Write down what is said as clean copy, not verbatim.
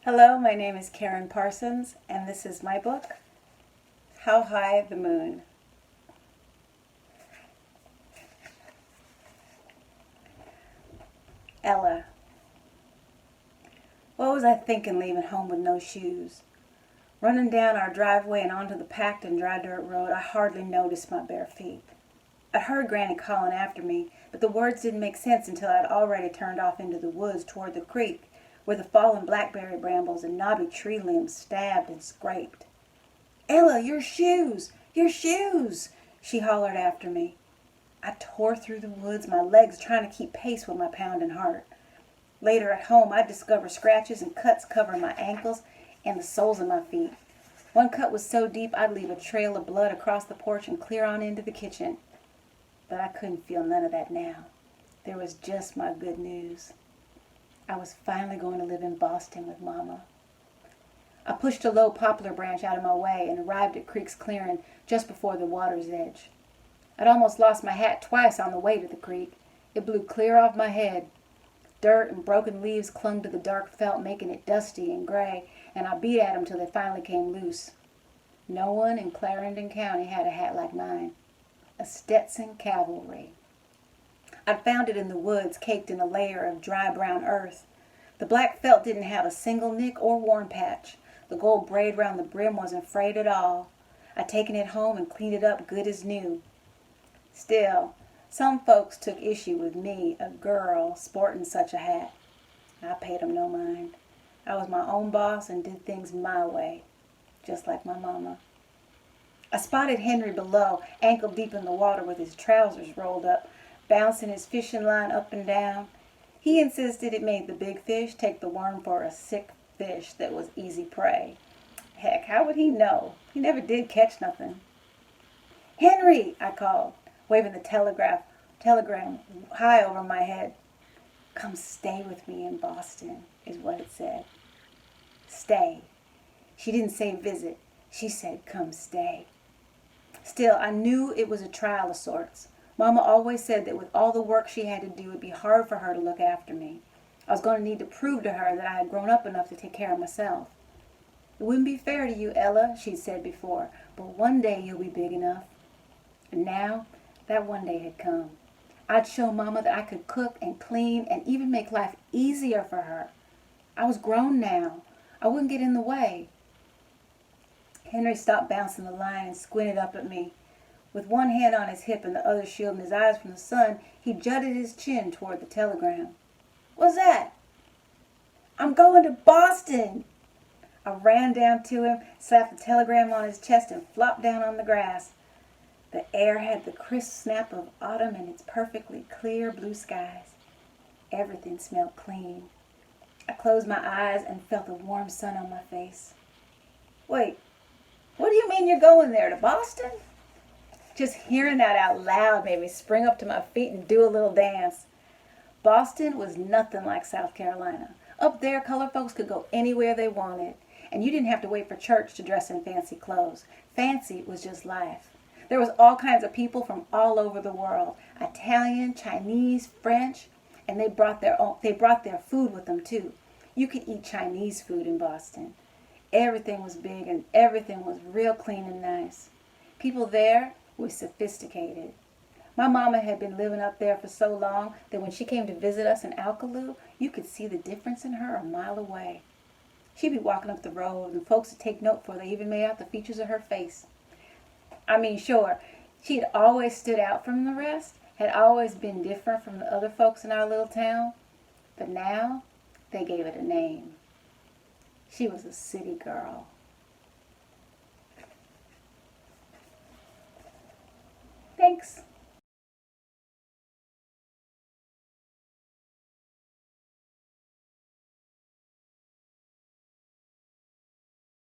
Hello, my name is Karyn Parsons, and this is my book, How High the Moon. Ella. What was I thinking leaving home with no shoes? Running down our driveway and onto the packed and dry dirt road, I hardly noticed my bare feet. I'd heard Granny calling after me, but the words didn't make sense until I'd already turned off into the woods toward the creek, where the fallen blackberry brambles and knobby tree limbs stabbed and scraped. "Ella, your shoes! Your shoes!" she hollered after me. I tore through the woods, my legs trying to keep pace with my pounding heart. Later at home, I'd discover scratches and cuts covering my ankles and the soles of my feet. One cut was so deep I'd leave a trail of blood across the porch and clear on into the kitchen. But I couldn't feel none of that now. There was just my good news. I was finally going to live in Boston with Mama. I pushed a low poplar branch out of my way and arrived at Creek's clearing just before the water's edge. I'd almost lost my hat twice on the way to the creek. It blew clear off my head. Dirt and broken leaves clung to the dark felt, making it dusty and gray, and I beat at them till they finally came loose. No one in Clarendon County had a hat like mine. A Stetson Cavalry. I'd found it in the woods, caked in a layer of dry brown earth. The black felt didn't have a single nick or worn patch. The gold braid round the brim wasn't frayed at all. I'd taken it home and cleaned it up good as new. Still, some folks took issue with me, a girl, sporting such a hat. I paid 'em no mind. I was my own boss and did things my way, just like my mama. I spotted Henry below, ankle deep in the water with his trousers rolled up, bouncing his fishing line up and down. He insisted it made the big fish take the worm for a sick fish that was easy prey. Heck, how would he know? He never did catch nothing. "Henry!" I called, waving the telegram high over my head. "Come stay with me in Boston," is what it said. Stay. She didn't say visit. She said come stay. Still, I knew it was a trial of sorts. Mama always said that with all the work she had to do, it would be hard for her to look after me. I was going to need to prove to her that I had grown up enough to take care of myself. "It wouldn't be fair to you, Ella," she'd said before, "but one day you'll be big enough." And now, that one day had come. I'd show Mama that I could cook and clean and even make life easier for her. I was grown now. I wouldn't get in the way. Henry stopped bouncing the line and squinted up at me. With one hand on his hip and the other shielding his eyes from the sun, he jutted his chin toward the telegram. "What's that?" "I'm going to Boston." I ran down to him, slapped the telegram on his chest, and flopped down on the grass. The air had the crisp snap of autumn in its perfectly clear blue skies. Everything smelled clean. I closed my eyes and felt the warm sun on my face. "Wait, what do you mean you're going there, to Boston?" Just hearing that out loud made me spring up to my feet and do a little dance. Boston was nothing like South Carolina. Up there, colored folks could go anywhere they wanted, and you didn't have to wait for church to dress in fancy clothes. Fancy was just life. There was all kinds of people from all over the world, Italian, Chinese, French, and they brought their food with them too. You could eat Chinese food in Boston. Everything was big and everything was real clean and nice. People there were sophisticated. My mama had been living up there for so long that when she came to visit us in Alcaloo, you could see the difference in her a mile away. She'd be walking up the road and folks would take note for they even made out the features of her face. I mean, sure, she'd always stood out from the rest, had always been different from the other folks in our little town, but now they gave it a name. She was a city girl.